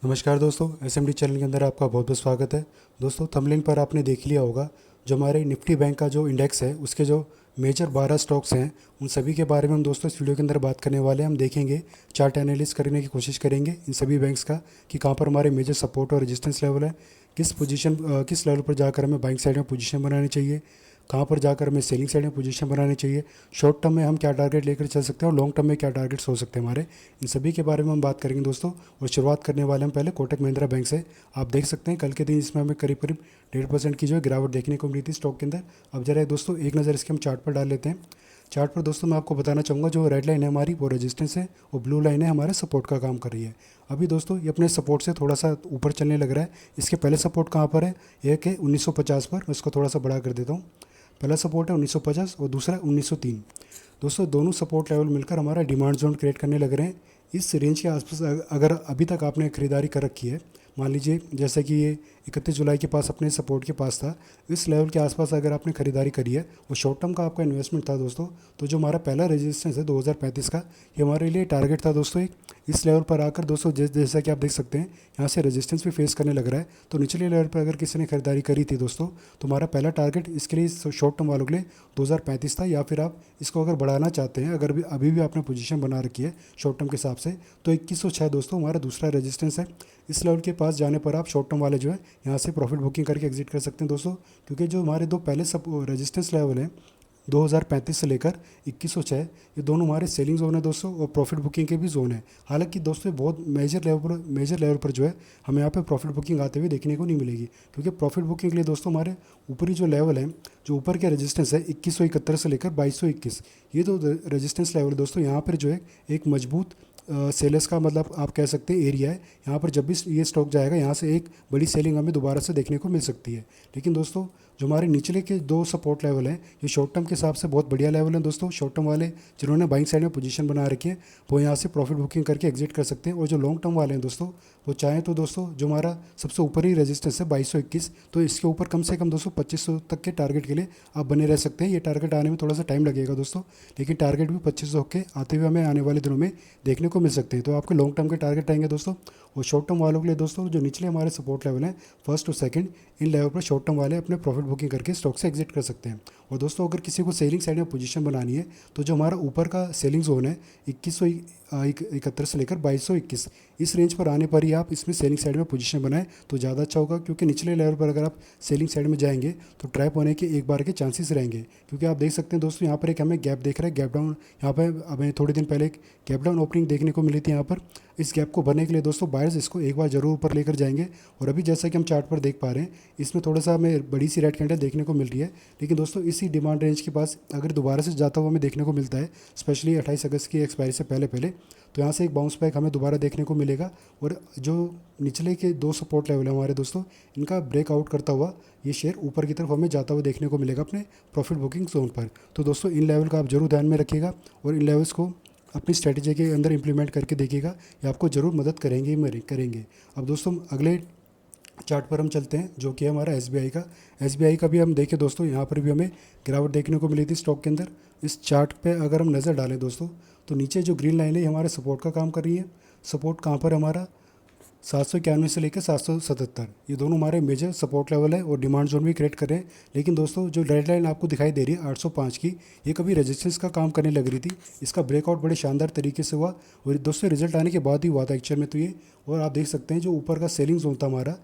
नमस्कार दोस्तों, SMD channel के अंदर आपका बहुत बहुत स्वागत है। दोस्तों थंबनेल पर आपने देख लिया होगा, जो हमारे निफ्टी बैंक का जो इंडेक्स है उसके जो मेजर 12 स्टॉक्स हैं उन सभी के बारे में हम दोस्तों इस वीडियो के अंदर बात करने वाले हैं। हम देखेंगे, चार्ट एनालिसिस करने की कोशिश करेंगे इन सभी बैंक्स का कि कहाँ पर हमारे मेजर सपोर्ट और रेजिस्टेंस लेवल है, किस लेवल पर जाकर हमें बाइंग साइड में पोजीशन बनानी चाहिए, कहाँ पर जाकर हमें सेलिंग साइड में पोजीशन बनानी चाहिए, शॉर्ट टर्म में हम क्या टारगेट लेकर चल सकते हैं और लॉन्ग टर्म में क्या टारगेट्स हो सकते हैं हमारे, इन सभी के बारे में हम बात करेंगे दोस्तों। और शुरुआत करने वाले हम पहले कोटक महिंद्रा बैंक से। आप देख सकते हैं कल के दिन इसमें हमें करीब करीब 1.5% की जो है गिरावट देखने को मिली थी स्टॉक के अंदर। अब जरा दोस्तों एक नज़र इसके हम चार्ट पर डाल लेते हैं। चार्ट पर दोस्तों मैं आपको बताना चाहूँगा, जो रेड लाइन है हमारी वो रेजिस्टेंस है और ब्लू लाइन है हमारे सपोर्ट का काम कर रही है। अभी दोस्तों ये अपने सपोर्ट से थोड़ा सा ऊपर चलने लग रहा है। इसके पहले सपोर्ट कहाँ पर है, एक है 1950 पर। मैं इसको थोड़ा सा बड़ा कर देता हूँ। पहला सपोर्ट है 1950 और दूसरा 1903। दोस्तों दोनों सपोर्ट लेवल मिलकर हमारा डिमांड जोन क्रिएट करने लग रहे हैं। इस रेंज के आसपास अगर अभी तक आपने खरीदारी कर रखी है, मान लीजिए जैसे कि ये 31 जुलाई के पास अपने सपोर्ट के पास था, इस लेवल के आसपास अगर आपने खरीदारी करी है, वो शॉर्ट टर्म का आपका इन्वेस्टमेंट था दोस्तों, तो जो हमारा पहला रेजिस्टेंस है 2035 का, ये हमारे लिए टारगेट था दोस्तों। एक इस लेवल पर आकर दोस्तों जैसा कि आप देख सकते हैं यहाँ से रेजिस्टेंस भी फेस करने लग रहा है। तो निचले लेवल पर अगर किसी ने खरीदारी करी थी दोस्तों, तो हमारा पहला टारगेट इसके लिए शॉर्ट टर्म वालों के लिए 2035 था। या फिर आप इसको अगर बढ़ाना चाहते हैं, अगर अभी भी आपने पोजीशन बना रखी है शॉर्ट टर्म के हिसाब से, तो 2106 दोस्तों हमारा दूसरा रेजिस्टेंस है। इस लेवल के पास जाने पर आप शॉर्ट टर्म वाले जो है यहाँ से प्रॉफिट बुकिंग करके एग्जिट कर सकते हैं दोस्तों। क्योंकि जो हमारे दो पहले सब रेजिस्टेंस लेवल हैं 2035 से लेकर 2106, ये दोनों हमारे सेलिंग जोन है दोस्तों और प्रॉफिट बुकिंग के भी जोन है। हालांकि दोस्तों बहुत मेजर लेवल पर जो है हमें यहाँ पे प्रॉफिट बुकिंग आते हुए देखने को नहीं मिलेगी। क्योंकि प्रॉफिट बुकिंग के लिए दोस्तों हमारे ऊपरी जो लेवल है, जो ऊपर के रेजिस्टेंस है 2171 से लेकर 2221, ये दो रेजिस्टेंस लेवल दोस्तों यहाँ पर जो है एक मजबूत सेलर्स का मतलब आप कह सकते हैं एरिया है। यहाँ पर जब भी ये स्टॉक जाएगा यहाँ से एक बड़ी सेलिंग हमें दोबारा से देखने को मिल सकती है। लेकिन दोस्तों जो हमारे निचले के दो सपोर्ट लेवल हैं, ये शॉर्ट टर्म के हिसाब से बहुत बढ़िया लेवल हैं दोस्तों। शॉर्ट टर्म वाले जिन्होंने बाइंग साइड में पोजीशन बना रखी है वो यहाँ से प्रॉफिट बुकिंग करके एग्जिट कर सकते हैं। और जो लॉन्ग टर्म वाले हैं दोस्तों, वो चाहें तो दोस्तों जो हमारा सबसे ऊपर ही रेजिस्टेंस है 2221, तो इसके ऊपर कम से कम दोस्तों 2500 तक के टारगेट के लिए आप बने रह सकते हैं। ये टारगेट आने में थोड़ा सा टाइम लगेगा दोस्तों, लेकिन टारगेट भी 2500 के आते हुए हमें आने वाले दिनों में देखने को मिल सकते हैं। तो आपके लॉन्ग टर्म के टारगेट रहेंगे दोस्तों। और शॉर्ट टर्म वालों के लिए दोस्तों जो निचले हमारे सपोर्ट लेवल हैं फर्स्ट और सेकंड, इन लेवल पर शॉर्ट टर्म वाले अपने प्रॉफिट बुकिंग करके स्टॉक से एग्जिट कर सकते हैं। और दोस्तों अगर किसी को सेलिंग साइड में पोजीशन बनानी है, तो जो हमारा ऊपर का सेलिंग जोन है 2171 से लेकर 2221, इस रेंज पर आने पर ही आप इसमें सेलिंग साइड में पोजीशन बनाएं तो ज़्यादा अच्छा होगा। क्योंकि निचले लेवल पर अगर आप सेलिंग साइड में जाएंगे तो ट्रैप होने के एक बार के चांसेस रहेंगे। क्योंकि आप देख सकते हैं दोस्तों यहाँ पर एक हमें गैप देख रहा है, गैप डाउन। यहाँ पर हमें थोड़े दिन पहले एक गैप डाउन ओपनिंग देखने को मिली थी। यहाँ पर इस गैप को भरने के लिए दोस्तों बायर्स इसको एक बार जरूर ऊपर लेकर जाएंगे। और अभी जैसा कि हम चार्ट पर देख पा रहे हैं, इसमें थोड़ा सा हमें बड़ी सी रेड कैंडल देखने को मिल रही है। लेकिन दोस्तों इसी डिमांड रेंज के पास अगर दोबारा से जाता हुआ हमें देखने को मिलता है, स्पेशली 28 अगस्त की एक्सपायरी से पहले तो यहाँ से एक बाउंस बैक हमें दोबारा देखने को मिलेगा। और जो निचले के दो सपोर्ट लेवल है हमारे दोस्तों, इनका ब्रेकआउट करता हुआ ये शेयर ऊपर की तरफ हमें जाता हुआ देखने को मिलेगा अपने प्रॉफिट बुकिंग जोन पर। तो दोस्तों इन लेवल का आप जरूर ध्यान में रखिएगा और इन लेवल्स को अपनी स्ट्रेटजी के अंदर इंप्लीमेंट करके देखिएगा, ये आपको ज़रूर मदद करेंगे। अब दोस्तों अगले चार्ट पर हम चलते हैं, जो कि है हमारा एसबीआई का भी हम देखें दोस्तों, यहाँ पर भी हमें गिरावट देखने को मिली थी स्टॉक के अंदर। इस चार्ट पे अगर हम नज़र डालें दोस्तों, तो नीचे जो ग्रीन लाइन है ये हमारे सपोर्ट का काम कर रही है। सपोर्ट कहाँ पर हमारा 791 से लेकर 777, ये दोनों हमारे मेजर सपोर्ट लेवल है और डिमांड जोन भी क्रिएट कर रहे हैं। लेकिन दोस्तों जो रेड लाइन आपको दिखाई दे रही है 805 की, ये कभी रेजिस्टेंस का काम करने लग रही थी। इसका ब्रेकआउट बड़े शानदार तरीके से हुआ और दोस्तों रिजल्ट आने के बाद ही हुआ था एक्चुअल में तो ये। और आप देख सकते हैं जो ऊपर का सेलिंग जोन था हमारा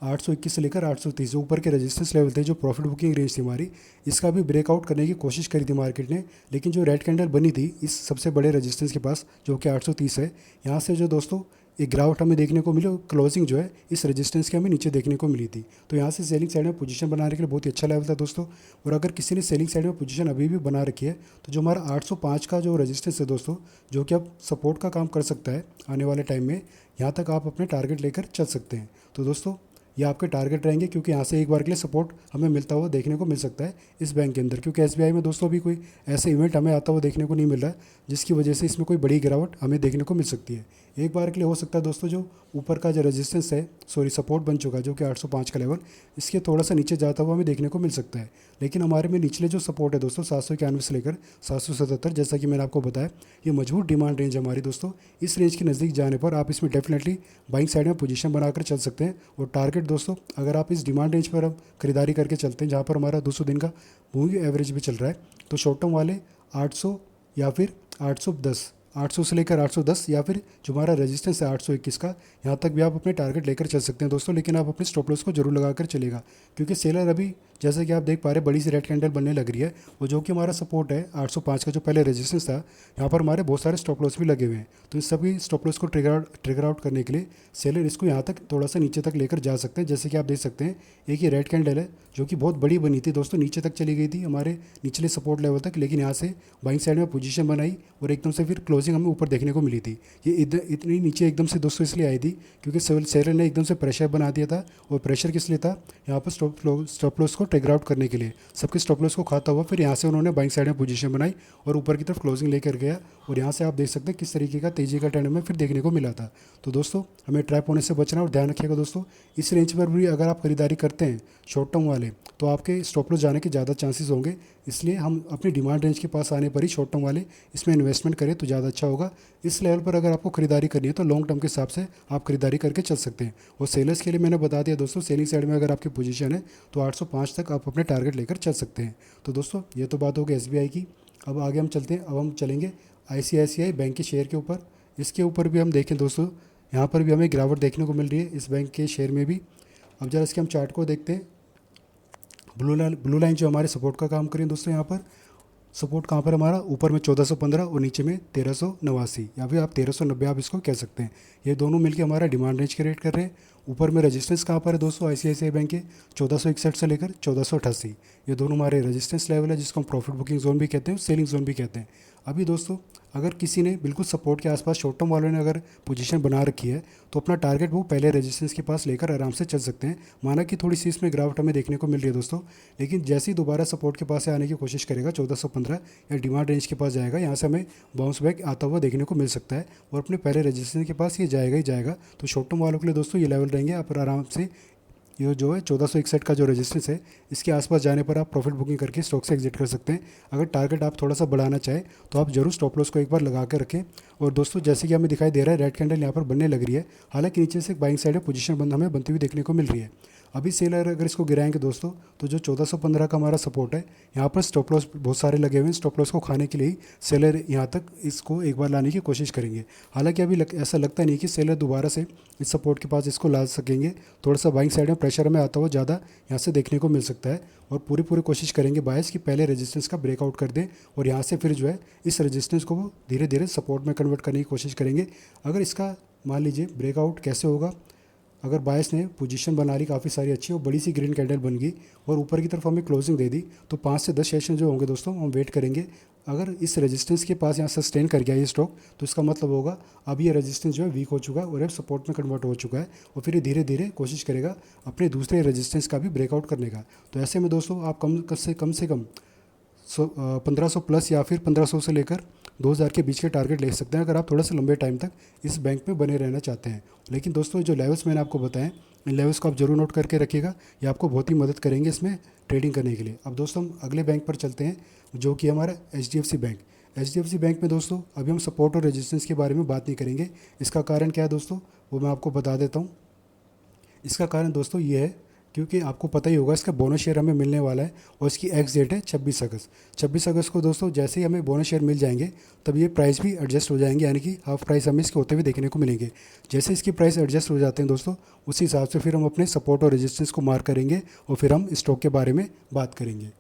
821 से लेकर 830, जो ऊपर के रेजिस्टेंस लेवल थे, जो प्रॉफिट बुकिंग रेंज थी हमारी, इसका भी ब्रेकआउट करने की कोशिश करी थी मार्केट ने। लेकिन जो रेड कैंडल बनी थी इस सबसे बड़े रेजिस्टेंस के पास, जो कि 830 है, यहाँ से जो दोस्तों एक गिरावट हमें देखने को मिली और क्लोजिंग जो है इस रेजिस्टेंस के हमें नीचे देखने को मिली थी। तो यहाँ से सेलिंग साइड में पोजीशन बनाने के लिए बहुत ही अच्छा लेवल था दोस्तों। और अगर किसी ने सेलिंग साइड में पोजीशन अभी भी बना रखी है, तो जो हमारा 805 का जो रेजिस्टेंस है दोस्तों, जो कि अब सपोर्ट का काम कर सकता है आने वाले टाइम में, यहाँ तक आप अपने टारगेट लेकर चल सकते हैं। तो दोस्तों ये आपके टारगेट रहेंगे, क्योंकि यहाँ से एक बार के लिए सपोर्ट हमें मिलता हुआ देखने को मिल सकता है इस बैंक के अंदर। क्योंकि एसबीआई में दोस्तों अभी कोई ऐसे इवेंट हमें आता हुआ देखने को नहीं मिल रहा है जिसकी वजह से इसमें कोई बड़ी गिरावट हमें देखने को मिल सकती है। एक बार के लिए हो सकता है दोस्तों जो ऊपर का जो रेजिस्टेंस है, सॉरी सपोर्ट बन चुका है जो कि 805 का लेवल, इसके थोड़ा सा नीचे जाता हुआ हमें देखने को मिल सकता है। लेकिन हमारे में निचले जो सपोर्ट है दोस्तों 791 से लेकर 777, जैसा कि मैंने आपको बताया, ये मजबूत डिमांड रेंज हमारी दोस्तों। इस रेंज के नज़दीक जाने पर आप इसमें डेफिनेटली बाइंग साइड में पोजीशन बनाकर चल सकते हैं। और टारगेट दोस्तों, अगर आप इस डिमांड रेंज पर हम खरीदारी करके चलते हैं, जहाँ पर हमारा 200 दिन का मूविंग एवरेज भी चल रहा है, तो शॉर्ट टर्म वाले 800 या फिर 810, 800 से लेकर 810, या फिर जो हमारा रेजिस्टेंस है 821 का, यहाँ तक भी आप अपने टारगेट लेकर चल सकते हैं दोस्तों। लेकिन आप अपने स्टॉप लॉस को जरूर लगाकर चलेगा, क्योंकि सेलर अभी जैसा कि आप देख पा रहे हैं बड़ी सी रेड कैंडल बनने लग रही है, और जो कि हमारा सपोर्ट है 805 का जो पहले रेजिस्टेंस था, यहाँ पर हमारे बहुत सारे स्टॉप लॉस भी लगे हुए हैं। तो इन सभी स्टॉप लॉस को ट्रिगर आउट करने के लिए सेलर इसको यहाँ तक थोड़ा सा नीचे तक लेकर जा सकते हैं। जैसे कि आप देख सकते हैं एक ये रेड कैंडल है जो कि बहुत बड़ी बनी थी दोस्तों, नीचे तक चली गई थी हमारे निचले सपोर्ट लेवल तक, लेकिन यहाँ से बाइंग साइड में पोजीशन बनाई और एकदम से फिर क्लोजिंग हमें ऊपर देखने को मिली थी। ये इतनी नीचे एकदम से दोस्तों इसलिए आई थी क्योंकि सेलर ने एकदम से प्रेशर बना दिया था। और प्रेशर किस लिए था? यहाँ पर स्टॉप लॉस को ट्रिगर आउट करने के लिए। सबके स्टॉप लॉस को खाता हुआ फिर यहाँ से उन्होंने बाइंग साइड में पोजीशन बनाई और ऊपर की तरफ क्लोजिंग लेकर गया, और यहाँ से आप देख सकते हैं किस तरीके का तेजी का ट्रेंड में फिर देखने को मिला था। तो दोस्तों हमें ट्रैप होने से बचना, और ध्यान रखिएगा दोस्तों इस रेंज पर भी अगर आप खरीदारी करते हैं शॉर्ट टर्म वाले, तो आपके स्टॉप लॉस जाने के ज़्यादा चांसेस होंगे। इसलिए हम अपनी डिमांड रेंज के पास आने पर ही शॉर्ट टर्म वाले इसमें इन्वेस्टमेंट करें तो ज़्यादा अच्छा होगा। इस लेवल पर अगर आपको खरीदारी करनी है तो लॉन्ग टर्म के हिसाब से आप खरीदारी करके चल सकते हैं। और सेलर्स के लिए मैंने बता दिया दोस्तों, सेलिंग साइड में अगर आपकी पोजीशन है तो 805 तक आप अपने टारगेट लेकर चल सकते हैं। तो दोस्तों ये तो बात हो गई SBI की। अब आगे हम चलते हैं, अब हम चलेंगे ICICI बैंक के शेयर के ऊपर। इसके ऊपर भी हम देखें दोस्तों, यहाँ पर भी हमें गिरावट देखने को मिल रही है इस बैंक के शेयर में भी। अब जरा इसके हम चार्ट को देखते हैं। ब्लू लाइन जो हमारे सपोर्ट का काम करें दोस्तों, यहाँ पर सपोर्ट कहाँ पर हमारा ऊपर में 1415 और नीचे में 1389, या फिर आप 1390 आप इसको कह सकते हैं। ये दोनों मिलके हमारा डिमांड रेंज क्रिएट कर रहे हैं। ऊपर में रेजिस्टेंस कहाँ पर है दोस्तों ICICI बैंक के 1461 से लेकर 1488, ये दोनों हमारे रेजिस्टेंस लेवल है, जिसको हम प्रॉफिट बुकिंग जोन भी कहते हैं, सेलिंग जोन भी कहते हैं। अभी दोस्तों अगर किसी ने बिल्कुल सपोर्ट के आसपास शॉर्ट टर्म वालों ने अगर पोजीशन बना रखी है तो अपना टारगेट वो पहले रेजिस्टेंस के पास लेकर आराम से चल सकते हैं। माना कि थोड़ी सी इसमें गिरावट हमें देखने को मिल रही है दोस्तों, लेकिन जैसे ही दोबारा सपोर्ट के पास से आने की कोशिश करेगा 1415 या डिमांड रेंज के पास जाएगा, यहाँ से हमें बाउंस बैक आता हुआ देखने को मिल सकता है और अपने पहले रेजिस्टेंस के पास ये जाएगा ही जाएगा। तो शॉर्ट टर्म वालों के लिए दोस्तों ये लेवल रहेंगे, आप आराम से ये जो है 1461 का जो रेजिस्टेंस है इसके आसपास जाने पर आप प्रॉफिट बुकिंग करके स्टॉक से एग्जिट कर सकते हैं। अगर टारगेट आप थोड़ा सा बढ़ाना चाहें तो आप जरूर स्टॉप लॉस को एक बार लगा कर रखें। और दोस्तों जैसे कि हमें दिखाई दे रहा है रेड कैंडल यहाँ पर बनने लग रही है, हालांकि नीचे से बाइंग साइड में पोजीशन बंद हमें बनती हुई देखने को मिल रही है। अभी सेलर अगर इसको गिराएंगे दोस्तों तो जो 1415 का हमारा सपोर्ट है, यहाँ पर स्टॉप लॉस बहुत सारे लगे हुए हैं। स्टॉप लॉस को खाने के लिए ही सेलर यहाँ तक इसको एक बार लाने की कोशिश करेंगे। हालांकि अभी ऐसा लगता नहीं कि सेलर दोबारा से इस सपोर्ट के पास इसको ला सकेंगे। थोड़ा सा बाइंग साइड में प्रेशर में आता हुआ ज़्यादा यहाँ से देखने को मिल सकता है, और पूरी कोशिश करेंगे बायर्स कि पहले रेजिस्टेंस का ब्रेकआउट कर दें और यहाँ से फिर जो है इस रेजिस्टेंस को वो धीरे धीरे सपोर्ट में कन्वर्ट करने की कोशिश करेंगे। अगर इसका मान लीजिए ब्रेकआउट कैसे होगा, अगर बायस ने पोजीशन बना ली काफ़ी सारी अच्छी और बड़ी सी ग्रीन कैंडल बन गई और ऊपर की तरफ हमें क्लोजिंग दे दी, तो 5 से 10 सेशन जो होंगे दोस्तों हम वेट करेंगे। अगर इस रेजिस्टेंस के पास यहाँ सस्टेन कर गया ये स्टॉक, तो इसका मतलब होगा अब ये रेजिस्टेंस जो है वीक हो चुका है और अब सपोर्ट में कन्वर्ट हो चुका है, और फिर ये धीरे धीरे कोशिश करेगा अपने दूसरे रेजिस्टेंस का भी ब्रेकआउट करने का। तो ऐसे में दोस्तों आप कम से कम 1500 प्लस या फिर 1500 से लेकर 2000 के बीच के टारगेट ले सकते हैं, अगर आप थोड़ा सा लंबे टाइम तक इस बैंक में बने रहना चाहते हैं। लेकिन दोस्तों जो लेवल्स मैंने आपको बताएं, इन लेवल्स को आप जरूर नोट करके रखिएगा, ये आपको बहुत ही मदद करेंगे इसमें ट्रेडिंग करने के लिए। अब दोस्तों हम अगले बैंक पर चलते हैं जो कि हमारा HDFC बैंक। HDFC बैंक में दोस्तों अभी हम सपोर्ट और रेजिस्टेंस के बारे में बात नहीं करेंगे। इसका कारण क्या है दोस्तों, वो मैं आपको बता देता हूँ। इसका कारण दोस्तों ये है क्योंकि आपको पता ही होगा इसका बोनस शेयर हमें मिलने वाला है और इसकी एक्स डेट है 26 अगस्त। 26 अगस्त को दोस्तों जैसे ही हमें बोनस शेयर मिल जाएंगे तब ये प्राइस भी एडजस्ट हो जाएंगे, यानी कि हाफ प्राइस हमें इसके होते हुए देखने को मिलेंगे। जैसे इसकी प्राइस एडजस्ट हो जाते हैं दोस्तों, उसी हिसाब से फिर हम अपने सपोर्ट और रेजिस्टेंस को मार्क करेंगे और फिर हम स्टॉक के बारे में बात करेंगे।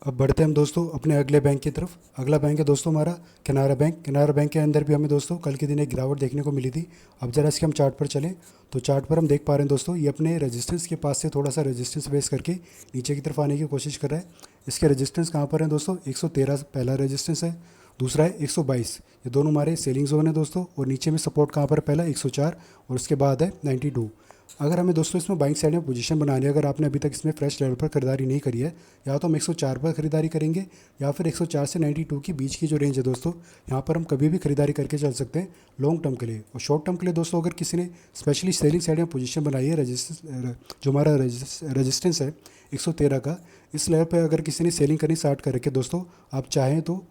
अब बढ़ते हैं हम दोस्तों अपने अगले बैंक की तरफ। अगला बैंक है दोस्तों हमारा कैनरा बैंक। कैनरा बैंक के अंदर भी हमें दोस्तों कल के दिन एक गिरावट देखने को मिली थी। अब जरा इसके हम चार्ट पर चलें तो चार्ट पर हम देख पा रहे हैं दोस्तों ये अपने रेजिस्टेंस के पास से थोड़ा सा रेजिस्टेंस बेस करके नीचे की तरफ आने की कोशिश कर रहा है। इसके रेजिस्टेंस कहाँ पर है दोस्तों, 113 पहला रेजिस्टेंस है, दूसरा है 122। ये दोनों हमारे सेलिंग जोन है दोस्तों। और नीचे में सपोर्ट कहाँ पर, पहला 104 और उसके बाद है 92। अगर हमें दोस्तों इसमें बाइंग साइड में पोजीशन बनानी है, अगर आपने अभी तक इसमें फ्रेश लेवल पर खरीदारी नहीं करी है, या तो हम 104 पर खरीदारी करेंगे या फिर 104 से 92 की बीच की जो रेंज है दोस्तों, यहाँ पर हम कभी भी खरीदारी करके चल सकते हैं लॉन्ग टर्म के लिए। और शॉर्ट टर्म के लिए दोस्तों अगर किसी ने स्पेशली सेलिंग साइड में पोजीशन बनाई है, जो हमारा रजिस्टेंस है 113 का, इस लेवल पर अगर किसी ने सेलिंग करनी स्टार्ट कर रखी है दोस्तों, आप चाहें तो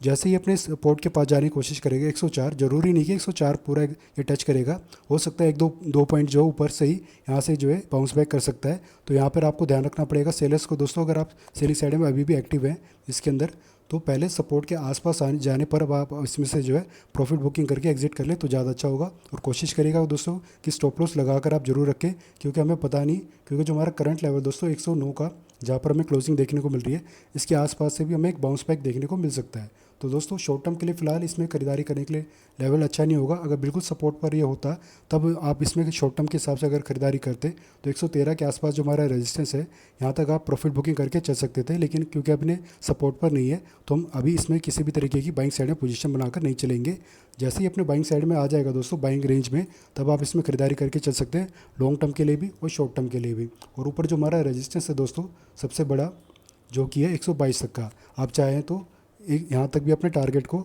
जैसे ही अपने सपोर्ट के पास जाने की कोशिश करेगा 104, जरूरी नहीं कि 104 पूरा ये टच करेगा, हो सकता है एक दो पॉइंट जो ऊपर से ही यहाँ से जो है बाउंस बैक कर सकता है। तो यहाँ पर आपको ध्यान रखना पड़ेगा सेलर्स को दोस्तों, अगर आप सेलिंग साइड में अभी भी एक्टिव हैं इसके अंदर, तो पहले सपोर्ट के आसपास जाने पर अब आप इसमें से जो है प्रॉफिट बुकिंग करके एग्जिट कर लें तो ज़्यादा अच्छा होगा। और कोशिश करिएगा दोस्तों कि स्टॉप लॉस लगाकर आप जरूर रखें, क्योंकि हमें पता नहीं, क्योंकि जो हमारा करंट लेवल दोस्तों 109 का जहाँ पर हमें क्लोजिंग देखने को मिल रही है, इसके आसपास से भी हमें एक बाउंस बैक देखने को मिल सकता है। तो दोस्तों शॉर्ट टर्म के लिए फ़िलहाल इसमें खरीदारी करने के लिए लेवल अच्छा नहीं होगा। अगर बिल्कुल सपोर्ट पर ये होता तब आप इसमें शॉर्ट टर्म के हिसाब से अगर खरीदारी करते तो 113 के आसपास जो हमारा रेजिस्टेंस है यहाँ तक आप प्रॉफिट बुकिंग करके चल सकते थे, लेकिन क्योंकि अपने सपोर्ट पर नहीं है तो हम अभी इसमें किसी भी तरीके की बाइंग साइड में पोजीशन बनाकर नहीं चलेंगे। जैसे ही अपने बाइंग साइड में आ जाएगा दोस्तों बाइंग रेंज में, तब आप इसमें खरीदारी करके चल सकते हैं लॉन्ग टर्म के लिए भी और शॉर्ट टर्म के लिए भी। और ऊपर जो हमारा रेजिस्टेंस है दोस्तों सबसे बड़ा, जो कि है 122 तक का, आप चाहें तो यहाँ तक भी अपने टारगेट को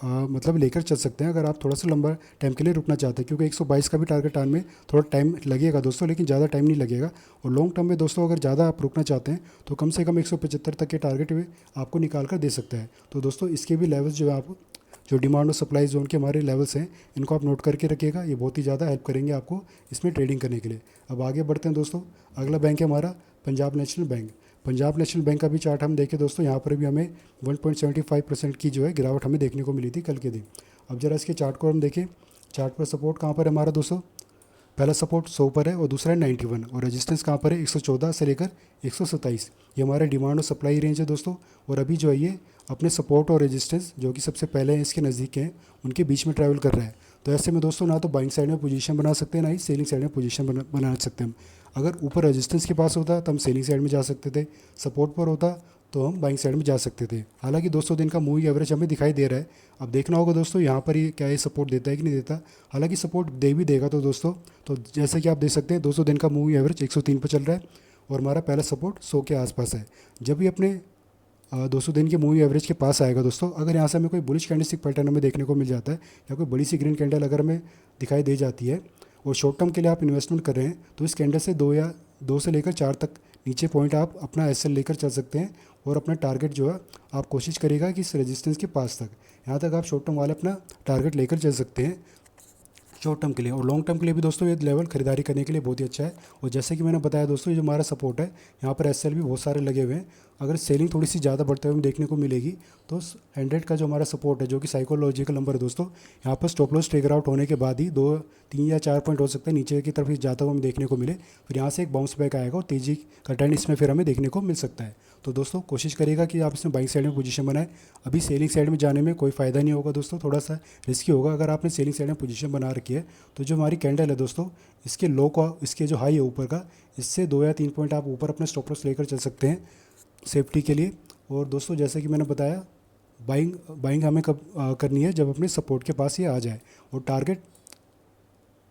मतलब लेकर चल सकते हैं, अगर आप थोड़ा सा लंबा टाइम के लिए रुकना चाहते हैं, क्योंकि 122 का भी टारगेट आने में थोड़ा टाइम लगेगा दोस्तों, लेकिन ज़्यादा टाइम नहीं लगेगा। और लॉन्ग टर्म में दोस्तों अगर ज़्यादा आप रुकना चाहते हैं तो कम से कम 175 तक के टारगेट भी आपको निकाल कर दे सकता है। तो दोस्तों इसके भी लेवल्स जो है, आप जो डिमांड और सप्लाई जोन के हमारे लेवल्स हैं इनको आप नोट करके रखिएगा, ये बहुत ही ज़्यादा हेल्प करेंगे आपको इसमें ट्रेडिंग करने के लिए। अब आगे बढ़ते हैं दोस्तों, अगला बैंक है हमारा Punjab national bank. Punjab national bank का भी चार्ट हम देखें दोस्तों, यहाँ पर भी हमें 1.75% की जो है गिरावट हमें देखने को मिली थी कल के दिन। अब जरा इसके चार्ट को हम देखें, चार्ट पर सपोर्ट कहाँ पर है हमारा दोस्तों, पहला सपोर्ट 100 पर है और दूसरा है 91, और रेजिस्टेंस कहाँ पर है 114 से लेकर 127। ये हमारे डिमांड और सप्लाई रेंज है दोस्तों। और अभी जो है ये अपने सपोर्ट और रेजिस्टेंस जो कि सबसे पहले हैं इसके नज़दीक हैं, उनके बीच में ट्रैवल कर रहा है। तो ऐसे में दोस्तों ना तो बाइंग साइड में पोजीशन बना सकते हैं, ना ही सेलिंग साइड में पोजीशन बना सकते हैं। अगर ऊपर रेजिस्टेंस के पास होता तो हम सेलिंग साइड में जा सकते थे, सपोर्ट पर होता तो हम बाइंग साइड में जा सकते थे। हालांकि 200 दिन का मूविंग एवरेज हमें दिखाई दे रहा है। अब देखना होगा दोस्तों यहाँ पर ये क्या ये सपोर्ट देता है कि नहीं देता। हालांकि सपोर्ट दे भी देगा तो दोस्तों, तो जैसे कि आप देख सकते हैं 200 दिन का मूविंग एवरेज 103 पर चल रहा है और हमारा पहला सपोर्ट 100 के आसपास है। जब भी अपने 200 दिन के मूविंग एवरेज के पास आएगा दोस्तों, अगर यहाँ से हमें कोई बुलिश कैंडलस्टिक पैटर्न हमें देखने को मिल जाता है या कोई बड़ी सी ग्रीन कैंडल अगर हमें दिखाई दे जाती है और शॉर्ट टर्म के लिए आप इन्वेस्टमेंट कर रहे हैं, तो इस कैंडल से 2 से लेकर 4 तक नीचे पॉइंट आप अपना एसएल लेकर चल सकते हैं। और अपना टारगेट जो है आप कोशिश करिएगा कि इस रेजिस्टेंस के पास तक, यहाँ तक आप शॉर्ट टर्म वाले अपना टारगेट लेकर चल सकते हैं शॉर्ट टर्म के लिए। और लॉन्ग टर्म के लिए भी दोस्तों ये लेवल खरीदारी करने के लिए बहुत ही अच्छा है। और जैसे कि मैंने बताया दोस्तों, ये जो हमारा सपोर्ट है यहाँ पर एसएल भी बहुत सारे लगे हुए हैं। अगर सेलिंग थोड़ी सी ज़्यादा बढ़ते हुए देखने को मिलेगी तो 100 का जो हमारा सपोर्ट है, जो कि साइकोलॉजिकल नंबर है दोस्तों, यहाँ पर स्टॉप लॉस ट्रिगर आउट होने के बाद ही 2, 3 या 4 पॉइंट हो सकते हैं नीचे की तरफ जाता हुआ हमें देखने को मिले, फिर यहाँ से एक बाउंस बैक आएगा और तेज़ी का ट्रेंड इसमें फिर हमें देखने को मिल सकता है। तो दोस्तों कोशिश करिएगा कि आप इसमें बाइंग साइड में पोजीशन बनाएं। अभी सेलिंग साइड में जाने में कोई फ़ायदा नहीं होगा दोस्तों, थोड़ा सा रिस्की होगा। अगर आपने सेलिंग साइड में पोजीशन बना रखी है तो जो हमारी कैंडल है दोस्तों, इसके लो का, इसके जो हाई है ऊपर का, इससे 2 या 3 पॉइंट आप ऊपर अपने स्टॉप लॉस लेकर चल सकते हैं सेफ्टी के लिए। और दोस्तों जैसे कि मैंने बताया, बाइंग हमें कब करनी है, जब अपने सपोर्ट के पास ये आ जाए। और टारगेट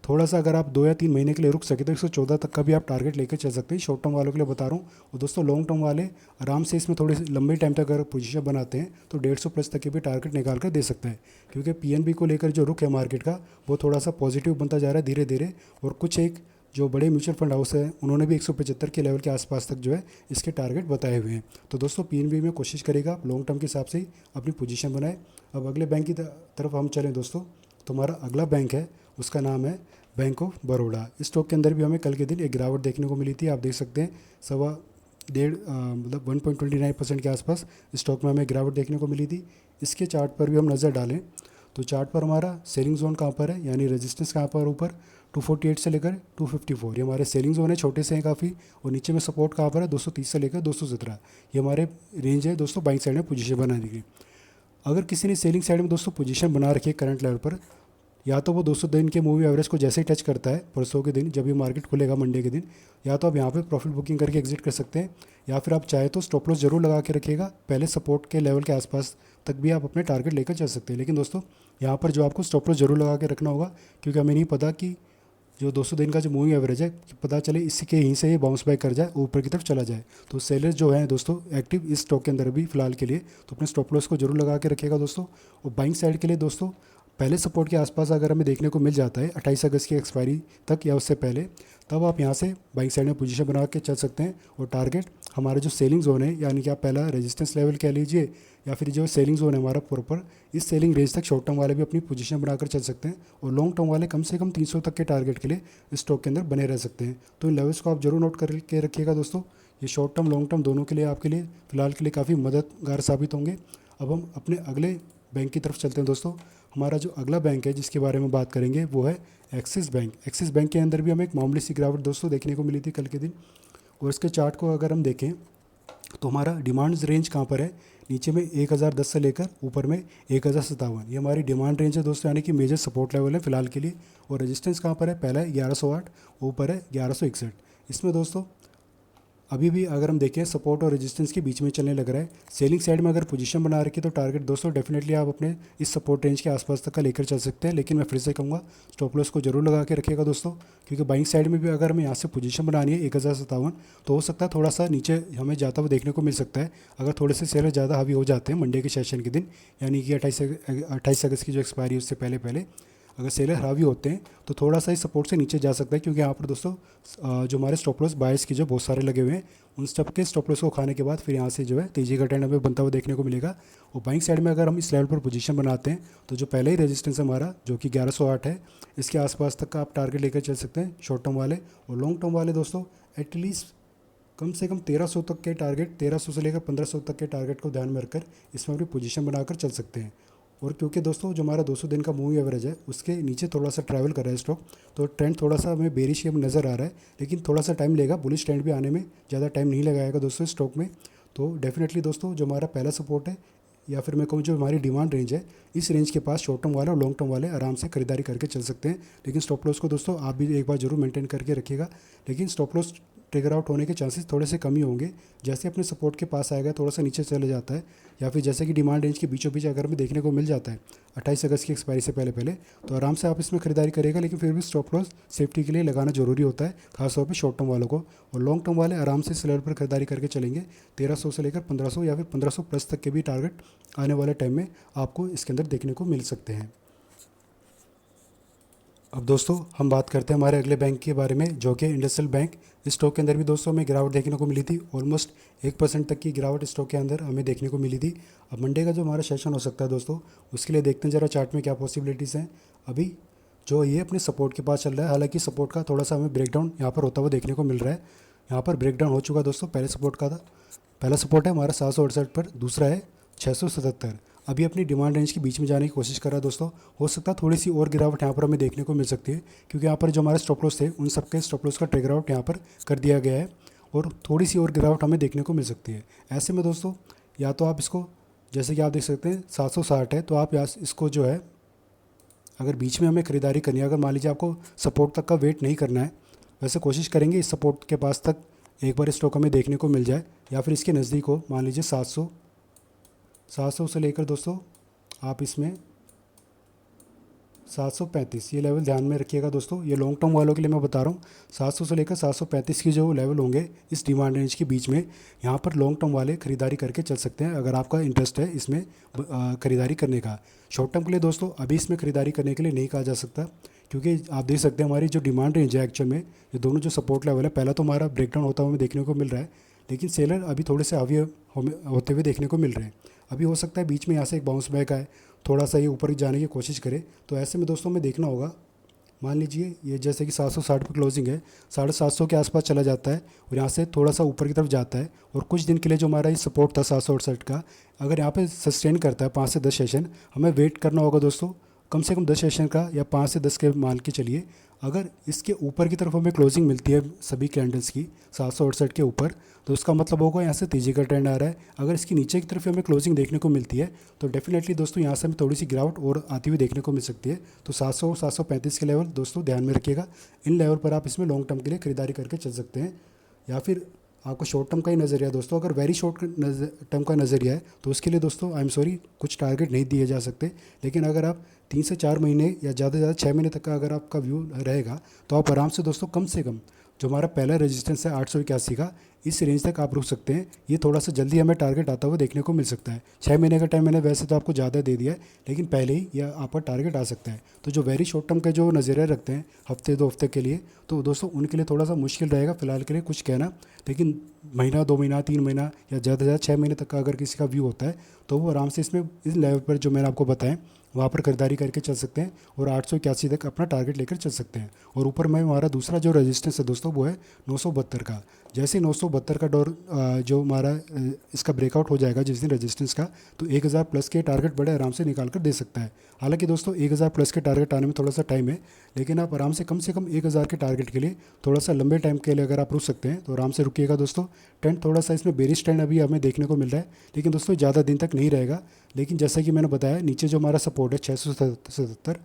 थोड़ा सा अगर आप 2 या 3 महीने के लिए रुक सके तो 114 तक का भी आप टारगेट लेकर चल सकते हैं। शॉर्ट टर्म वालों के लिए बता रहा हूँ। और दोस्तों लॉन्ग टर्म वाले आराम से इसमें थोड़े लंबे टाइम तक अगर पोजीशन बनाते हैं तो 150 प्लस तक के भी टारगेट निकाल कर दे सकते हैं, क्योंकि पीएनबी को लेकर जो रुख है मार्केट का वो थोड़ा सा पॉजिटिव बनता जा रहा है धीरे धीरे। और कुछ एक जो बड़े म्यूचुअल फंड हाउस है उन्होंने भी 175 के लेवल के आसपास तक जो है इसके टारगेट बताए हुए हैं। तो दोस्तों पीएनबी में कोशिश करेगा आप लॉन्ग टर्म के हिसाब से ही अपनी पोजीशन बनाए। अब अगले बैंक की तरफ हम चलें दोस्तों, तो हमारा अगला बैंक है उसका नाम है बैंक ऑफ बड़ौदा। इस स्टॉक के अंदर भी हमें कल के दिन एक गिरावट देखने को मिली थी। आप देख सकते हैं 1.29% के आसपास स्टॉक में हमें गिरावट देखने को मिली थी। इसके चार्ट पर भी हम नज़र डालें तो चार्ट पर हमारा सेलिंग जोन कहाँ पर है, यानी रेजिस्टेंस कहाँ पर, ऊपर 248 से लेकर 254, ये हमारे सेलिंग जोन है, छोटे से हैं काफ़ी। और नीचे में सपोर्ट कहाँ पर है 230 से लेकर 217, ये हमारे रेंज है दोस्तों बाइंग साइड में पोजीशन बनाने की। अगर किसी ने सेलिंग साइड में दोस्तों पोजीशन बना रखी है करंट लेवल पर, या तो वो 200 दिन के मूवी एवरेज को जैसे ही टच करता है परसों के दिन जब ये मार्केट खुलेगा मंडे के दिन, या तो आप यहाँ पे प्रॉफिट बुकिंग करके एग्जिट कर सकते हैं, या फिर आप चाहे तो स्टॉप लॉस जरूर लगा के रखिएगा। पहले सपोर्ट के लेवल के आसपास तक भी आप अपने टारगेट लेकर चल सकते हैं। लेकिन दोस्तों यहाँ पर जो आपको स्टॉप लॉस जरूर लगा के रखना होगा, क्योंकि हमें नहीं पता कि जो 200 दिन का जो मूविंग एवरेज है, पता चले इसी के यहीं से ये बाउंस बैक कर जाए, ऊपर की तरफ चला जाए। तो सेलर जो है दोस्तों एक्टिव इस स्टॉक के अंदर भी फिलहाल के लिए, तो अपने स्टॉप लॉस को जरूर लगा के रखिएगा दोस्तों। और बाइंग साइड के लिए दोस्तों पहले सपोर्ट के आसपास अगर हमें देखने को मिल जाता है 28 अगस्त की एक्सपायरी तक या उससे पहले, तब आप यहाँ से बाइंग साइड में पोजीशन बना के चल सकते हैं। और टारगेट हमारा जो सेलिंग जोन है, यानी कि आप पहला रेजिस्टेंस लेवल कह लीजिए या फिर जो सेलिंग जोन है हमारा प्रॉपर, इस सेलिंग रेंज तक शॉर्ट टर्म वाले भी अपनी पोजीशन बनाकर चल सकते हैं। और लॉन्ग टर्म वाले कम से कम 300 तक के टारगेट के लिए इस स्टॉक के अंदर बने रह सकते हैं। तो इन लेवल्स को आप जरूर नोट करके रखिएगा दोस्तों। ये शॉर्ट टर्म लॉन्ग टर्म दोनों के लिए आपके लिए फिलहाल के लिए काफ़ी मददगार साबित होंगे। अब हम अपने अगले बैंक की तरफ चलते हैं दोस्तों। हमारा जो अगला बैंक है जिसके बारे में बात करेंगे वो है एक्सिस बैंक। एक्सिस बैंक के अंदर भी हमें एक मामूली सी गिरावट दोस्तों देखने को मिली थी कल के दिन। और इसके चार्ट को अगर हम देखें तो हमारा डिमांड रेंज कहाँ पर है, नीचे में 1010 से लेकर ऊपर में 1057, ये हमारी डिमांड रेंज है दोस्तों, यानी कि मेजर सपोर्ट लेवल है फिलहाल के लिए। और रेजिस्टेंस कहाँ पर है, पहला है 1108, ऊपर है 1161। इसमें दोस्तों अभी भी अगर हम देखें सपोर्ट और रेजिस्टेंस के बीच में चलने लग रहा है। सेलिंग साइड में अगर पोजीशन बना रखी तो टारगेट दोस्तों डेफिनेटली आप अपने इस सपोर्ट रेंज के आसपास तक का लेकर चल सकते हैं। लेकिन मैं फिर से कहूँगा स्टॉप लॉस को जरूर लगा के रखिएगा दोस्तों, क्योंकि बाइंग साइड में भी अगर हमें यहाँ से पोजीशन बनानी है 1057, तो हो सकता है थोड़ा सा नीचे हमें जाता हुआ देखने को मिल सकता है। अगर थोड़े से शेयर ज़्यादा हावी हो जाते हैं मंडे के सेशन के दिन, यानी कि 28 अगस्त की जो एक्सपायरी उससे पहले पहले अगर सेलर हावी होते हैं तो थोड़ा सा ही सपोर्ट से नीचे जा सकता है। क्योंकि यहाँ पर दोस्तों जो हमारे स्टॉप लॉस बायर्स की जो बहुत सारे लगे हुए हैं, उन सब के स्टॉप लॉस को खाने के बाद फिर यहाँ से जो है तेजी का ट्रेंड हमें बनता हुआ देखने को मिलेगा। और बाइंग साइड में अगर हम इस लेवल पर पोजीशन बनाते हैं तो जो पहले ही रेजिस्टेंस हमारा जो कि 1108 है, इसके आसपास तक का आप टारगेट लेकर चल सकते हैं शॉर्ट टर्म वाले। और लॉन्ग टर्म वाले दोस्तों एटलीस्ट कम से कम 1300 तक के टारगेट, 1300 से लेकर 1500 तक के टारगेट को ध्यान में रखकर इसमें अपनी पोजीशन बनाकर चल सकते हैं। और क्योंकि दोस्तों जो हमारा 200 दिन का मूविंग एवरेज है उसके नीचे थोड़ा सा ट्रैवल कर रहा है स्टॉक, तो ट्रेंड थोड़ा सा हमें बेरिश ही नज़र आ रहा है। लेकिन थोड़ा सा टाइम लेगा, बुलिश ट्रेंड भी आने में ज़्यादा टाइम नहीं लगाएगा दोस्तों स्टॉक में। तो डेफिनेटली दोस्तों जो हमारा पहला सपोर्ट है, या फिर मैं कहूँ जो हमारी डिमांड रेंज है, इस रेंज के पास शॉर्ट टर्म वाले और लॉन्ग टर्म वाले आराम से खरीदारी करके चल सकते हैं। लेकिन स्टॉप लॉस को दोस्तों आप भी एक बार जरूर मेंटेन करके रखिएगा। लेकिन स्टॉप लॉस ट्रिगर आउट होने के चांसेस थोड़े से कम ही होंगे। जैसे अपने सपोर्ट के पास आएगा थोड़ा सा नीचे चले जाता है, या फिर जैसे कि डिमांड रेंज के बीचों बीच अगर हमें देखने को मिल जाता है 28 अगस्त की एक्सपायरी से पहले पहले, तो आराम से आप इसमें खरीदारी करेगा। लेकिन फिर भी स्टॉप लॉस सेफ्टी के लिए लगाना जरूरी होता है, खासतौर पर शॉर्ट टर्म वालों को। और लॉन्ग टर्म वाले आराम से इस लेवल पर खरीदारी करके चलेंगे। 1300 से लेकर 1500 या फिर 1500 प्लस तक के भी टारगेट आने वाले टाइम में आपको इसके अंदर देखने को मिल सकते हैं। अब दोस्तों हम बात करते हैं हमारे अगले बैंक के बारे में, जो कि इंडसइंड बैंक। इस स्टॉक के अंदर भी दोस्तों हमें गिरावट देखने को मिली थी, ऑलमोस्ट 1% तक की गिरावट स्टॉक के अंदर हमें देखने को मिली थी। अब मंडे का जो हमारा सेशन हो सकता है दोस्तों, उसके लिए देखते हैं ज़रा चार्ट में क्या पॉसिबिलिटीज़ हैं। अभी जो ये अपने सपोर्ट के पास चल रहा है, हालांकि सपोर्ट का थोड़ा सा हमें ब्रेकडाउन यहाँ पर होता हुआ देखने को मिल रहा है। यहाँ पर ब्रेकडाउन हो चुका दोस्तों, पहले सपोर्ट का था, पहला सपोर्ट है हमारा 768 पर, दूसरा है 677। अभी अपनी डिमांड रेंज के बीच में जाने की कोशिश कर रहा है दोस्तों। हो सकता है थोड़ी सी और गिरावट यहाँ पर हमें देखने को मिल सकती है, क्योंकि यहाँ पर जो हमारे स्टॉप लॉस थे उन सबके स्टॉप लॉस का ट्रिगर आउट यहाँ पर कर दिया गया है, और थोड़ी सी और गिरावट हमें देखने को मिल सकती है। ऐसे में दोस्तों या तो आप इसको, जैसे कि आप देख सकते हैं 760 है, तो आप यहाँ इसको जो है अगर बीच में हमें खरीदारी करनी है, अगर मान लीजिए आपको सपोर्ट तक का वेट नहीं करना है, वैसे कोशिश करेंगे इस सपोर्ट के पास तक एक बार स्टॉक हमें देखने को मिल जाए, या फिर इसके नज़दीक हो, मान लीजिए 700 से लेकर दोस्तों आप इसमें 735, ये लेवल ध्यान में रखिएगा दोस्तों। ये लॉन्ग टर्म वालों के लिए मैं बता रहा हूँ, 700 से लेकर 735 की जो लेवल होंगे इस डिमांड रेंज के बीच में, यहाँ पर लॉन्ग टर्म वाले खरीदारी करके चल सकते हैं अगर आपका इंटरेस्ट है इसमें खरीदारी करने का। शॉर्ट टर्म के लिए दोस्तों अभी इसमें खरीदारी करने के लिए नहीं कहा जा सकता, क्योंकि आप देख सकते हैं हमारी जो डिमांड रेंज है एक्चुअल में, ये दोनों जो सपोर्ट लेवल है, पहला तो हमारा ब्रेकडाउन होता हुआ हमें देखने को मिल रहा है, लेकिन सेलर अभी थोड़े से हावी होते हुए देखने को मिल रहे हैं। अभी हो सकता है बीच में यहाँ से एक बाउंस बैक आए, थोड़ा सा ये ऊपर जाने की कोशिश करे। तो ऐसे में दोस्तों हमें देखना होगा, मान लीजिए ये जैसे कि 760 पर क्लोजिंग है, 750 के आसपास चला जाता है और यहाँ से थोड़ा सा ऊपर की तरफ जाता है, और कुछ दिन के लिए जो हमारा ये सपोर्ट था 768 का, अगर यहाँ पे सस्टेन करता है 5 से 10 सेशन, हमें वेट करना होगा दोस्तों कम से कम 10 सेशन का, या 5 से 10 के मान के चलिए। अगर इसके ऊपर की तरफ हमें क्लोजिंग मिलती है सभी कैंडल्स की 768 के ऊपर, तो उसका मतलब होगा यहाँ से तेज़ी का ट्रेंड आ रहा है। अगर इसकी नीचे की तरफ हमें क्लोजिंग देखने को मिलती है तो डेफिनेटली दोस्तों यहाँ से हमें थोड़ी सी गिरावट और आती हुई देखने को मिल सकती है। तो 700 और 735 के लेवल दोस्तों ध्यान में रखिएगा। इन लेवल पर आप इसमें लॉन्ग टर्म के लिए खरीदारी करके चल सकते हैं। या फिर आपका शॉर्ट टर्म का ही नज़रिया है दोस्तों। अगर वेरी शॉर्ट टर्म का नज़रिया है तो उसके लिए दोस्तों आई एम सॉरी कुछ टारगेट नहीं दिए जा सकते। लेकिन अगर आप 3 से 4 महीने या ज़्यादा से ज़्यादा 6 महीने तक का अगर आपका व्यू रहेगा तो आप आराम से दोस्तों कम से कम जो हमारा पहला रेजिस्टेंस है 881 का, इस रेंज तक आप रुक सकते हैं। ये थोड़ा सा जल्दी हमें टारगेट आता हुआ देखने को मिल सकता है। 6 महीने का टाइम मैंने वैसे तो आपको ज़्यादा दे दिया है, लेकिन पहले ही यह आपका टारगेट आ सकता है। तो जो वेरी शॉर्ट टर्म के जो नज़रिया रखते हैं हफ्ते 2 हफ्ते के लिए, तो दोस्तों उनके लिए थोड़ा सा मुश्किल रहेगा फिलहाल के लिए कुछ कहना। लेकिन महीना 2 महीना 3 महीना या ज़्यादा से ज़्यादा 6 महीने तक का अगर किसी का व्यू होता है तो वो आराम से इसमें इस लेवल पर जो मैंने आपको बताया वहाँ पर खरीदारी करके चल सकते हैं और 881 तक अपना टारगेट लेकर चल सकते हैं। और ऊपर में हमारा दूसरा जो रेजिस्टेंस है दोस्तों वो है 972 का। जैसे ही 972 का डोर जो हमारा इसका ब्रेकआउट हो जाएगा जिस दिन रेजिस्टेंस का, तो 1000 प्लस के टारगेट बड़े आराम से निकाल कर दे सकता है। हालांकि दोस्तों 1000 प्लस के टारगेट आने में थोड़ा सा टाइम है, लेकिन आप आराम से कम 1000 के टारगेट के लिए थोड़ा सा लंबे टाइम के लिए अगर आप रुक सकते हैं तो आराम से रुकिएगा दोस्तों। ट्रेंड थोड़ा सा इसमें बेरिश ट्रेंड अभी हमें देखने को मिल रहा है, लेकिन दोस्तों ज़्यादा दिन तक नहीं रहेगा। लेकिन जैसा कि मैंने बताया नीचे जो हमारा सपोर्ट है 677,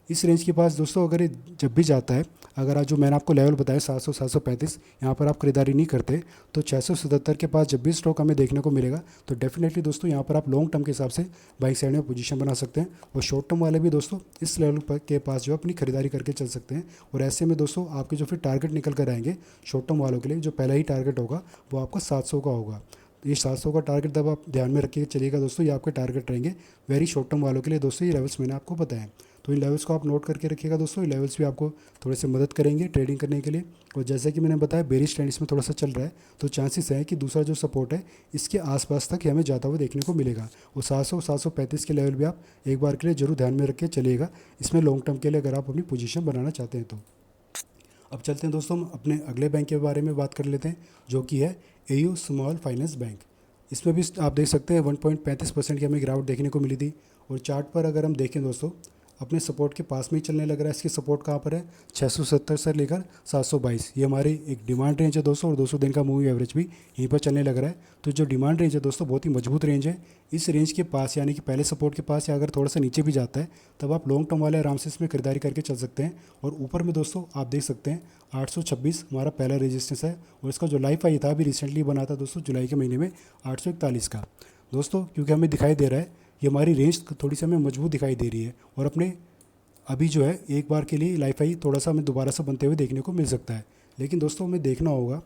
इस रेंज के पास दोस्तों अगर ये जब भी जाता है, अगर आज जो मैंने आपको लेवल बताया 700 735 यहाँ पर आप खरीदारी नहीं करते तो 677 के पास जब भी स्टॉक हमें देखने को मिलेगा तो डेफिनेटली दोस्तों यहाँ पर आप लॉन्ग टर्म के हिसाब से बाइक साइड में पोजीशन बना सकते हैं। और शॉर्ट टर्म वाले भी दोस्तों इस लेवल पर के पास जो अपनी खरीदारी करके चल सकते हैं। और ऐसे में दोस्तों आपके जो फिर टारगेट निकल कर आएंगे शॉर्ट टर्म वालों के लिए, जो पहला ही टारगेट होगा वो आपका 700 का होगा। ये 700 का टारगेट जब आप ध्यान में रखिए चलिएगा दोस्तों, ये आपके टारगेट रहेंगे वेरी शॉर्ट टर्म वालों के लिए दोस्तों। ये लेवल्स मैंने आपको बताया, तो इन लेवल्स को आप नोट करके रखिएगा दोस्तों। ये लेवल्स भी आपको थोड़े से मदद करेंगे ट्रेडिंग करने के लिए। और जैसे कि मैंने बताया बेरिश ट्रेंड इसमें थोड़ा सा चल रहा है, तो चांसेस है कि दूसरा जो सपोर्ट है इसके आसपास तक हमें जाता हुआ देखने को मिलेगा। और 700 735 के लेवल भी आप एक बार के लिए जरूर ध्यान में रख के चलिएगा इसमें लॉन्ग टर्म के लिए अगर आप अपनी पोजीशन बनाना चाहते हैं तो। अब चलते हैं दोस्तों हम अपने अगले बैंक के बारे में बात कर लेते हैं, जो कि है एयू स्मॉल फाइनेंस बैंक। इसमें भी आप देख सकते हैं 1.35% की हमें गिरावट देखने को मिली थी। और चार्ट पर अगर हम देखें दोस्तों अपने सपोर्ट के पास में ही चलने लग रहा है। इसकी सपोर्ट कहाँ पर है 670 से लेकर 722, ये हमारी एक डिमांड रेंज है दोस्तों। और 200 दिन का मूविंग एवरेज भी यहीं पर चलने लग रहा है। तो जो डिमांड रेंज है दोस्तों बहुत ही मजबूत रेंज है। इस रेंज के पास यानी कि पहले सपोर्ट के पास या अगर थोड़ा सा नीचे भी जाता है तब आप लॉन्ग टर्म वाले आराम से इसमें खरीदारी करके चल सकते हैं। और ऊपर में दोस्तों आप देख सकते हैं 826 हमारा पहला रेजिस्टेंस है। और इसका जो लाइफ हाई था अभी रिसेंटली बना था दोस्तों जुलाई के महीने में 841 का दोस्तों। क्योंकि हमें दिखाई दे रहा है ये हमारी रेंज थोड़ी सी हमें मजबूत दिखाई दे रही है। और अपने अभी जो है एक बार के लिए लाइफ हाई थोड़ा सा हमें दोबारा से बनते हुए देखने को मिल सकता है। लेकिन दोस्तों हमें देखना होगा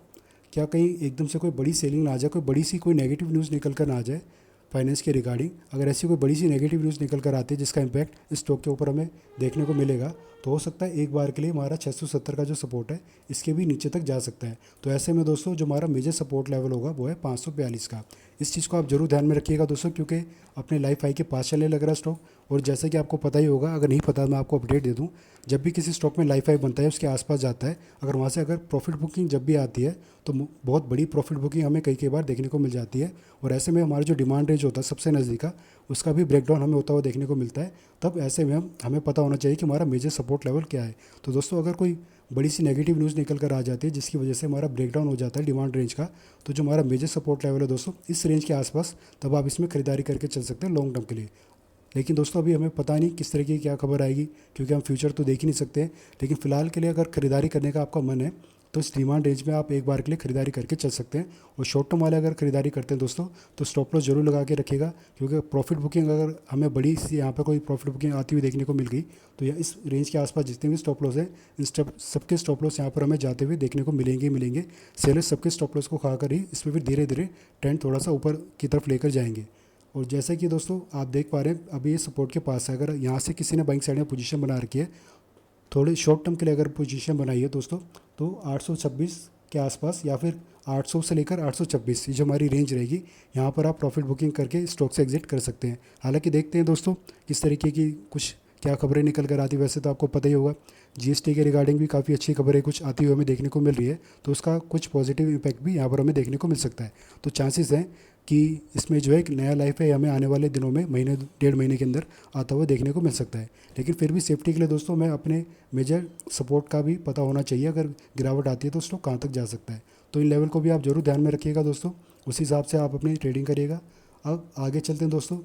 क्या कहीं एकदम से कोई बड़ी सेलिंग ना आ जाए, कोई बड़ी सी कोई नेगेटिव न्यूज़ निकल कर ना आ जाए फाइनेंस के रिगार्डिंग। अगर ऐसी कोई बड़ी सी नेगेटिव न्यूज़ निकल कर आती है जिसका इम्पैक्ट इस स्टॉक के ऊपर हमें देखने को मिलेगा तो हो सकता है एक बार के लिए हमारा 670 का जो सपोर्ट है इसके भी नीचे तक जा सकता है। तो ऐसे में दोस्तों जो हमारा मेजर सपोर्ट लेवल होगा वो है 542 का। इस चीज़ को आप जरूर ध्यान में रखिएगा दोस्तों, क्योंकि अपने लाइफ हाई के पास चलने लग रहा है स्टॉक। और जैसे कि आपको पता ही होगा, अगर नहीं पता मैं आपको अपडेट दे दूं, जब भी किसी स्टॉक में लाइफ हाई बनता है उसके आसपास जाता है, अगर वहाँ से अगर प्रॉफिट बुकिंग जब भी आती है तो बहुत बड़ी प्रॉफिट बुकिंग हमें कई बार देखने को मिल जाती है। और ऐसे में हमारा जो डिमांड रेंज होता है सबसे नज़दीक का उसका भी ब्रेकडाउन हमें होता हुआ देखने को मिलता है। तब ऐसे में हमें पता होना चाहिए कि हमारा मेजर सपोर्ट लेवल क्या है। तो दोस्तों अगर कोई बड़ी सी नेगेटिव न्यूज़ निकल कर आ जाती है जिसकी वजह से हमारा ब्रेकडाउन हो जाता है डिमांड रेंज का, तो जो हमारा मेजर सपोर्ट लेवल है दोस्तों इस रेंज के आसपास, तब आप इसमें खरीदारी करके चल सकते हैं लॉन्ग टर्म के लिए। लेकिन दोस्तों अभी हमें पता नहीं किस तरह की क्या खबर आएगी, क्योंकि हम फ्यूचर तो देख ही नहीं सकते। लेकिन फ़िलहाल के लिए अगर खरीदारी करने का आपका मन है तो इस डिमांड रेंज में आप एक बार के लिए खरीदारी करके चल सकते हैं। और शॉर्ट टर्म वाले अगर खरीदारी करते हैं दोस्तों तो स्टॉप लॉस जरूर लगा के रखिएगा, क्योंकि प्रॉफिट बुकिंग अगर हमें बड़ी सी यहाँ पर कोई प्रॉफिट बुकिंग आती हुई देखने को मिल गई तो यह इस रेंज के आसपास जितने भी स्टॉप लॉस हैं इन सबके स्टॉप लॉस यहाँ पर हमें जाते हुए देखने को मिलेंगे। सेलर्स सबके स्टॉप लॉस को खाकर ही इसमें फिर धीरे धीरे ट्रेंड थोड़ा सा ऊपर की तरफ लेकर जाएंगे। और जैसे कि दोस्तों आप देख पा रहे हैं अभी ये सपोर्ट के पास है, अगर यहाँ से किसी ने बाइंग साइड में पोजीशन बना रखी है थोड़े शॉर्ट टर्म के लिए अगर पोजीशन बनाई है दोस्तों तो 826 के आसपास या फिर 800 से लेकर 826 ये जो हमारी रेंज रहेगी, यहाँ पर आप प्रॉफिट बुकिंग करके स्टॉक से एग्जिट कर सकते हैं। हालांकि देखते हैं दोस्तों किस तरीके की कुछ क्या खबरें निकल कर आती। वैसे तो आपको पता ही होगा जीएसटी के रिगार्डिंग भी काफ़ी अच्छी खबरें कुछ आती हुई हमें देखने को मिल रही है, तो उसका कुछ पॉजिटिव इम्पैक्ट भी यहाँ पर हमें देखने को मिल सकता है। तो चांसेस हैं कि इसमें जो है एक नया लाइफ है हमें आने वाले दिनों में महीने 1.5 महीने के अंदर आता हुआ देखने को मिल सकता है। लेकिन फिर भी सेफ्टी के लिए दोस्तों मैं अपने मेजर सपोर्ट का भी पता होना चाहिए, अगर गिरावट आती है तो स्टॉक कहाँ तक जा सकता है। तो इन लेवल को भी आप जरूर ध्यान में रखिएगा दोस्तों, उस हिसाब से आप अपनी ट्रेडिंग करिएगा। अब आगे चलते हैं दोस्तों,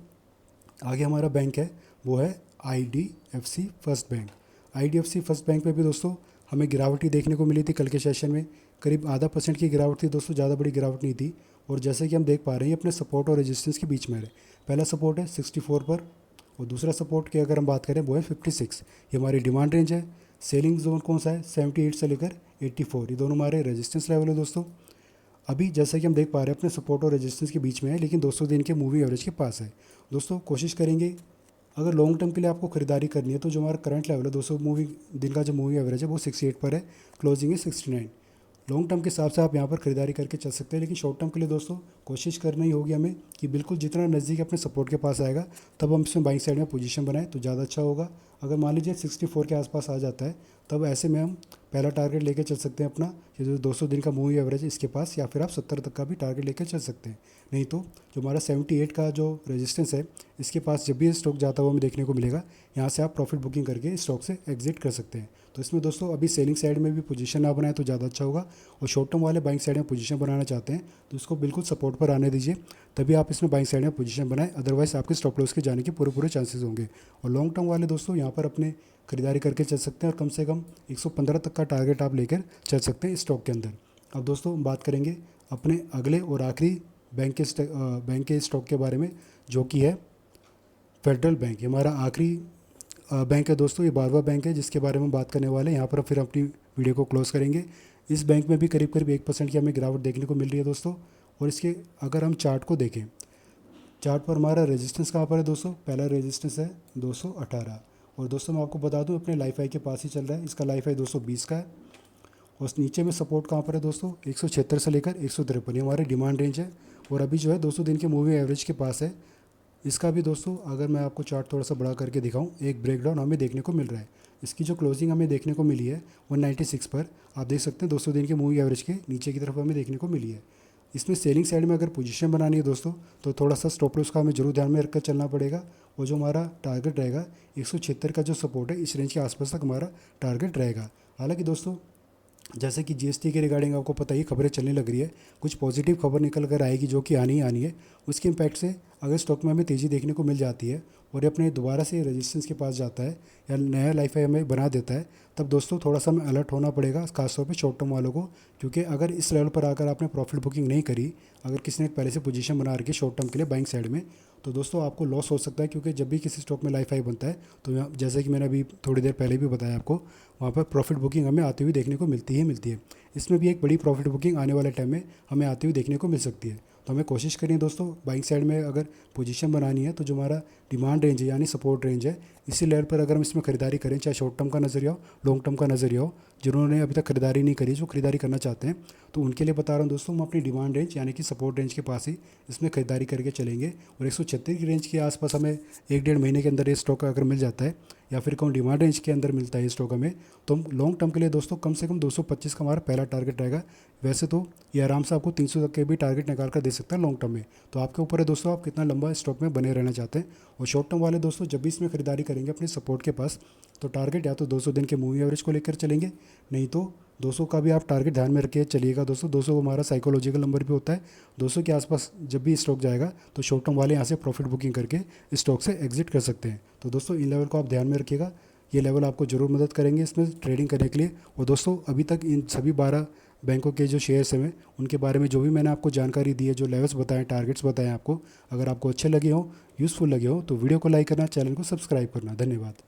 आगे हमारा बैंक है वो है IDFC first bank. IDFC first bank पे भी दोस्तों हमें गिरावट ही देखने को मिली थी कल के सेशन में, करीब आधा % की गिरावट थी दोस्तों, ज़्यादा बड़ी गिरावट नहीं थी। और जैसे कि हम देख पा रहे हैं अपने सपोर्ट और रेजिस्टेंस के बीच में है। पहला सपोर्ट है 64 पर और दूसरा सपोर्ट की अगर हम बात करें वो है 56। ये हमारी डिमांड रेंज है। सेलिंग जोन कौन सा है 78 से लेकर 84, ये दोनों हमारे रेजिस्टेंस लेवल है दोस्तों। अभी जैसा कि हम देख पा रहे हैं अपने सपोर्ट और रेजिस्टेंस के बीच में है, लेकिन 200 दिन के मूविंग एवरेज के पास है। दोस्तों कोशिश करेंगे अगर लॉन्ग टर्म के लिए आपको खरीदारी करनी है तो जो हमारा करंट लेवल है 200 मूविंग दिन का जो मूविंग एवरेज है वो 68 पर है, क्लोजिंग है 69। लॉन्ग टर्म के हिसाब से आप यहाँ पर खरीदारी करके चल सकते हैं, लेकिन शॉर्ट टर्म के लिए दोस्तों कोशिश करना ही होगी हमें कि बिल्कुल जितना नज़दीक अपने सपोर्ट के पास आएगा तब हम इसमें बाइंग साइड में पोजीशन बनाएं तो ज़्यादा अच्छा होगा। अगर मान लीजिए 64 के आसपास आ जाता है तब ऐसे में हम पहला टारगेट लेके चल सकते हैं अपना, ये जो 200 दिन का मूविंग एवरेज है इसके पास, या फिर आप 70 तक का भी टारगेट लेकर चल सकते हैं। नहीं तो जो हमारा 78 का जो रेजिस्टेंस है इसके पास जब भी स्टॉक जाता हुआ हमें देखने को मिलेगा, यहाँ से आप प्रॉफिट बुकिंग करके स्टॉक से एग्जिट कर सकते हैं। तो इसमें दोस्तों अभी सेलिंग साइड में भी पोजीशन ना बनाए तो ज़्यादा अच्छा होगा, और शॉर्ट टर्म वाले बाइंग साइड में पोजीशन बनाना चाहते हैं तो इसको बिल्कुल सपोर्ट पर आने दीजिए, तभी आप इसमें बाइंग साइड में पोजीशन बनाएं, अदरवाइज आपके स्टॉप लॉस के जाने के पूरे चांसेस होंगे। और लॉन्ग टर्म वाले दोस्तों यहाँ पर अपने खरीदारी करके चल सकते हैं और कम से कम 115 तक का टारगेट आप लेकर चल सकते हैं स्टॉक के अंदर। अब दोस्तों हम बात करेंगे अपने अगले और आखिरी बैंक के स्टॉक के बारे में, जो कि है फेडरल बैंक। ये हमारा आखिरी बैंक है दोस्तों, ये 12वां बैंक है जिसके बारे में बात करने वाले हैं। यहाँ पर फिर अपनी वीडियो को क्लोज करेंगे। इस बैंक में भी करीब 1% की हमें गिरावट देखने को मिल रही है दोस्तों। और इसके अगर हम चार्ट को देखें, चार्ट पर हमारा रेजिस्टेंस कहाँ पर है दोस्तों, पहला रेजिस्टेंस है 218। और दोस्तों मैं आपको बता दूं अपने लाइफ हाई के पास ही चल रहा है, इसका लाइफ हाई 220 का है। और नीचे में सपोर्ट कहाँ पर है दोस्तों, 176 से लेकर 153, ये हमारी डिमांड रेंज है। और अभी जो है 200 दिन के मूविंग एवरेज के पास है। इसका भी दोस्तों अगर मैं आपको चार्ट थोड़ा सा बड़ा करके दिखाऊं, एक ब्रेकडाउन हमें देखने को मिल रहा है। इसकी जो क्लोजिंग हमें देखने को मिली है 196 पर, आप देख सकते हैं 200 दिन के मूविंग एवरेज के नीचे की तरफ हमें देखने को मिली है। इसमें सेलिंग साइड में अगर पोजीशन बनानी है दोस्तों तो थोड़ा सा स्टॉप लॉस का हमें जरूर ध्यान में रखकर चलना पड़ेगा। और जो हमारा टारगेट रहेगा 176 का जो सपोर्ट है, इस रेंज के आसपास तक हमारा टारगेट रहेगा। हालांकि दोस्तों जैसे कि जीएसटी के रिगार्डिंग आपको पता ही खबरें चलने लग रही है, कुछ पॉजिटिव खबर निकल कर आएगी जो कि आनी ही आनी है। उसके इम्पैक्ट से अगर स्टॉक में हमें तेज़ी देखने को मिल जाती है और ये अपने दोबारा से रेजिस्टेंस के पास जाता है या नया लाइफ हाई हमें बना देता है, तब दोस्तों थोड़ा सा हमें अलर्ट होना पड़ेगा, खासतौर पे शॉर्ट टर्म वालों को। क्योंकि अगर इस लेवल पर आकर आपने प्रॉफिट बुकिंग नहीं करी, अगर किसी ने पहले से पोजीशन बना रखी शॉर्ट टर्म के लिए बाइंग साइड में, तो दोस्तों आपको लॉस हो सकता है। क्योंकि जब भी किसी स्टॉक में लाइफ हाई बनता है तो जैसे कि मैंने अभी थोड़ी देर पहले भी बताया आपको, वहाँ पर प्रॉफिट बुकिंग हमें आती हुई देखने को मिलती है। इसमें भी एक बड़ी प्रॉफिट बुकिंग आने वाले टाइम में हमें आती हुई देखने को मिल सकती है। तो हमें कोशिश करें दोस्तों बाइंग साइड में अगर पोजीशन बनानी है तो जो हमारा डिमांड रेंज है यानी सपोर्ट रेंज है, इसी लेवल पर अगर हम इसमें खरीदारी करें, चाहे शॉर्ट टर्म का नज़रिया हो लॉन्ग टर्म का नज़रिया हो, जिन्होंने अभी तक खरीदारी नहीं करी, जो खरीदारी करना चाहते हैं, तो उनके लिए बता रहा हूँ दोस्तों, हम अपनी डिमांड रेंज यानी कि सपोर्ट रेंज के पास ही इसमें खरीदारी करके चलेंगे। और 136 की रेंज के आसपास हमें 1-1.5 महीने के अंदर ये स्टॉक अगर मिल जाता है, या फिर कौन डिमांड रेंज के अंदर मिलता है ये स्टॉक हमें, तो हम लॉन्ग टर्म के लिए दोस्तों कम से कम 225 का हमारा पहला टारगेट रहेगा। वैसे तो ये आराम से आपको 300 तक के भी टारगेट निकाल कर दे सकता है लॉन्ग टर्म में। तो आपके ऊपर है दोस्तों आप कितना लंबा स्टॉक में बने रहना चाहते हैं। और शॉर्ट टर्म वाले दोस्तों जब भी इसमें खरीदारी करेंगे अपने सपोर्ट के पास, तो टारगेट या तो 200 दिन के मूविंग एवरेज को लेकर चलेंगे, नहीं तो 200 का भी आप टारगेट ध्यान में रख के चलिएगा दोस्तों। 200 हमारा साइकोलॉजिकल नंबर भी होता है। 200 के आसपास जब भी स्टॉक जाएगा तो शॉर्ट टर्म वाले यहाँ से प्रॉफिट बुकिंग करके स्टॉक से एग्जिट कर सकते हैं। तो दोस्तों इन लेवल को आप ध्यान में रखिएगा, ये लेवल आपको ज़रूर मदद करेंगे इसमें ट्रेडिंग करने के लिए। और दोस्तों अभी तक इन सभी 12 बैंकों के जो शेयर्स हैं उनके बारे में जो भी मैंने आपको जानकारी दी है, जो लेवल्स बताएं, टारगेट्स बताएं आपको, अगर आपको अच्छे लगे हो, यूज़फुल लगे हो, तो वीडियो को लाइक करना, चैनल को सब्सक्राइब करना। धन्यवाद।